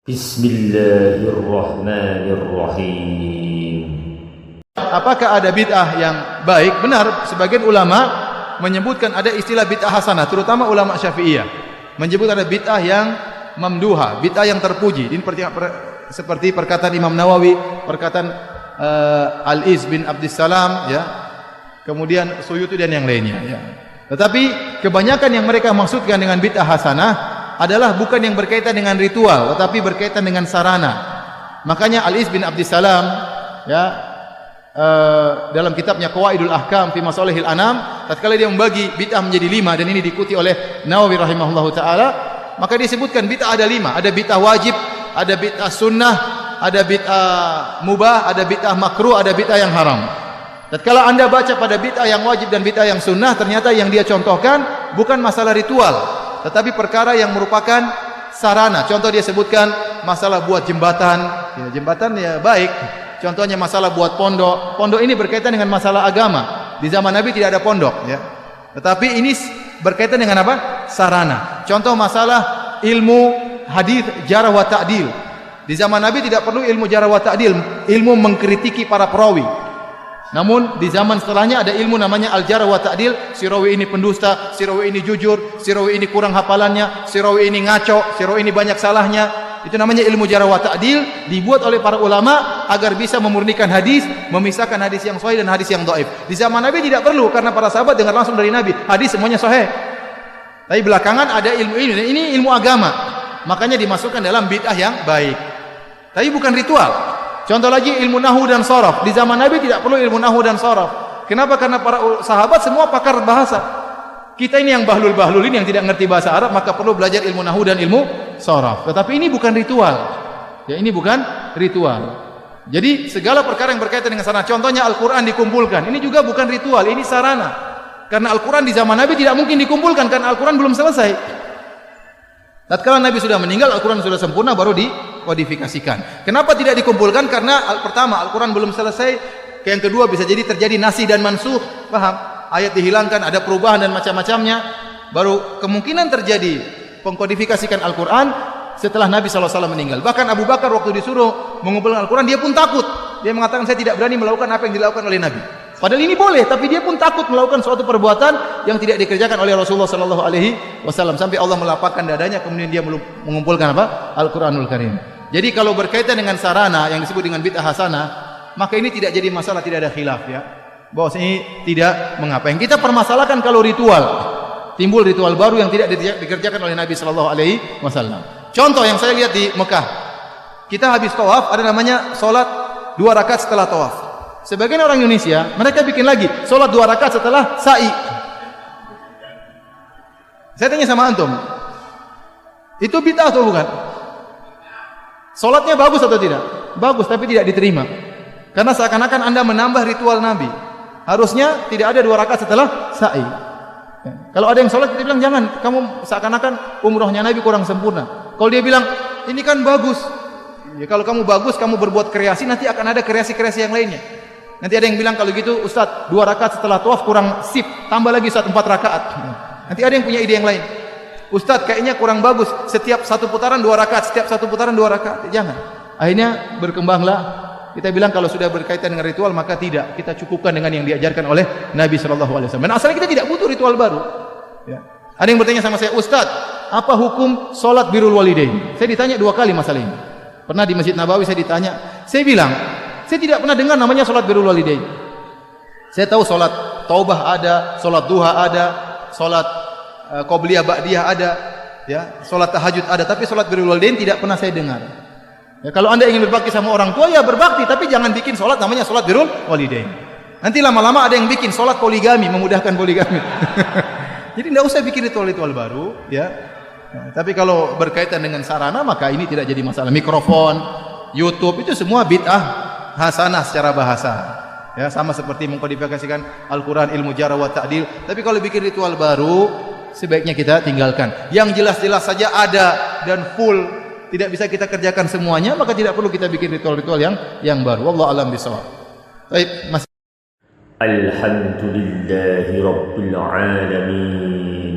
Bismillahirrahmanirrahim. Apakah ada bid'ah yang baik? Benar, sebagian ulama menyebutkan ada istilah bid'ah hasanah, terutama ulama Syafi'iyah menyebut ada bid'ah yang mamduha, bid'ah yang terpuji. Ini seperti perkataan Imam Nawawi, perkataan Al-Iz bin Abdissalam, ya. Kemudian Suyuti dan yang lainnya, ya. Tetapi kebanyakan yang mereka maksudkan dengan bid'ah hasanah adalah bukan yang berkaitan dengan ritual, tetapi berkaitan dengan sarana. Makanya Al-Iz bin Abdissalam, ya, dalam kitabnya Qawaidul Ahkam fi Masalihil Anam, tatkala dia membagi bid'ah menjadi 5, dan ini diikuti oleh Nawawi rahimahullahu taala, maka disebutkan bid'ah ada 5. Ada bid'ah wajib, ada bid'ah sunnah, ada bid'ah mubah, ada bid'ah makruh, ada bid'ah yang haram. Tatkala Anda baca pada bid'ah yang wajib dan bid'ah yang sunnah, ternyata yang dia contohkan bukan masalah ritual, tetapi perkara yang merupakan sarana. Contoh dia sebutkan masalah buat jembatan, ya, jembatan ya baik. Contohnya masalah buat pondok. Pondok ini berkaitan dengan masalah agama. Di zaman Nabi tidak ada pondok, ya. Tetapi ini berkaitan dengan apa? Sarana. Contoh masalah ilmu hadis jarh wa ta'dil. Di zaman Nabi tidak perlu ilmu jarh wa ta'dil, ilmu mengkritiki para perawi. Namun di zaman setelahnya ada ilmu namanya al-jarh wa ta'dil. Si rawi ini pendusta, si rawi ini jujur, si rawi ini kurang hafalannya, si rawi ini ngaco, si rawi ini banyak salahnya. Itu namanya ilmu jarh wa ta'dil, dibuat oleh para ulama agar bisa memurnikan hadis, memisahkan hadis yang sahih dan hadis yang dhaif. Di zaman Nabi tidak perlu, karena para sahabat dengar langsung dari Nabi, hadis semuanya sahih. Tapi belakangan ada ilmu ini, dan ini ilmu agama. Makanya dimasukkan dalam bid'ah yang baik. Tapi bukan ritual. Contoh lagi ilmu nahwu dan sharaf. Di zaman Nabi tidak perlu ilmu nahwu dan sharaf. Kenapa? Karena para sahabat semua pakar bahasa. Kita ini yang bahlul-bahlul ini yang tidak ngerti bahasa Arab, maka perlu belajar ilmu nahwu dan ilmu sharaf. Tetapi ini bukan ritual. Ya, ini bukan ritual. Jadi segala perkara yang berkaitan dengan sarana, contohnya Al-Qur'an dikumpulkan. Ini juga bukan ritual, ini sarana. Karena Al-Qur'an di zaman Nabi tidak mungkin dikumpulkan karena Al-Qur'an belum selesai. Tatkala Nabi sudah meninggal, Al-Quran sudah sempurna, baru dikodifikasikan. Kenapa tidak dikumpulkan? Karena pertama, Al-Quran belum selesai. Yang kedua, bisa jadi terjadi nasih dan mansuh. Paham? Ayat dihilangkan, ada perubahan dan macam-macamnya. Baru kemungkinan terjadi pengkodifikasikan Al-Quran setelah Nabi SAW meninggal. Bahkan Abu Bakar waktu disuruh mengumpulkan Al-Quran, dia pun takut. Dia mengatakan, saya tidak berani melakukan apa yang dilakukan oleh Nabi. Padahal ini boleh, tapi dia pun takut melakukan suatu perbuatan yang tidak dikerjakan oleh Rasulullah sallallahu alaihi wasallam, sampai Allah melapangkan dadanya, kemudian dia mengumpulkan apa? Al-Qur'anul Karim. Jadi kalau berkaitan dengan sarana yang disebut dengan bid'ah hasanah, maka ini tidak jadi masalah, tidak ada khilaf, ya. Bahwa ini tidak mengapa. Yang kita permasalahkan kalau ritual, timbul ritual baru yang tidak dikerjakan oleh Nabi sallallahu alaihi wasallam. Contoh yang saya lihat di Mekah. Kita habis tawaf, ada namanya salat 2 rakaat setelah tawaf. Sebagian orang Indonesia, mereka bikin lagi solat 2 rakaat setelah sa'i. Saya tanya sama antum, itu bid'ah atau bukan? Solatnya bagus atau tidak? Bagus, tapi tidak diterima. Karena seakan-akan Anda menambah ritual Nabi. Harusnya tidak ada 2 rakaat setelah sa'i. Kalau ada yang solat, kita bilang jangan, kamu seakan-akan umrohnya Nabi kurang sempurna. Kalau dia bilang, ini kan bagus. Ya, kalau kamu bagus, kamu berbuat kreasi, nanti akan ada kreasi-kreasi yang lainnya. Nanti ada yang bilang kalau gitu, Ustaz, 2 rakaat setelah tawaf kurang sip, tambah lagi Ustaz 4 rakaat. Nanti ada yang punya ide yang lain. Ustaz, kayaknya kurang bagus, setiap 1 putaran 2 rakaat, setiap 1 putaran 2 rakaat. Jangan. Akhirnya berkembanglah. Kita bilang kalau sudah berkaitan dengan ritual, maka tidak. Kita cukupkan dengan yang diajarkan oleh Nabi SAW. Dan asalnya kita tidak butuh ritual baru. Ya. Ada yang bertanya sama saya, Ustaz, apa hukum solat birrul walidain? Saya ditanya 2 kali masalah ini. Pernah di Masjid Nabawi saya ditanya, saya bilang, saya tidak pernah dengar namanya solat birrul walidain. Saya tahu solat taubah ada, solat duha ada, solat qobliyah ba'diyah ada, ya, solat tahajud ada, tapi solat birrul walidain tidak pernah saya dengar. Ya, kalau Anda ingin berbakti sama orang tua, ya berbakti, tapi jangan bikin solat namanya solat birrul walidain. Nanti lama-lama ada yang bikin solat poligami, memudahkan poligami. Jadi tidak usah bikin ritual-ritual baru, ya. Nah, tapi kalau berkaitan dengan sarana, maka ini tidak jadi masalah. Mikrofon, YouTube, itu semua bid'ah hasanah secara bahasa, ya, sama seperti mengkodifikasikan Al-Quran, ilmu jarh wa ta'dil. Tapi kalau bikin ritual baru, sebaiknya kita tinggalkan. Yang jelas-jelas saja ada dan full, tidak bisa kita kerjakan semuanya, maka tidak perlu kita bikin ritual-ritual yang baru. Wallahu a'lam bishawab. Baik, Mas. Alhamdulillahi rabbil alamin.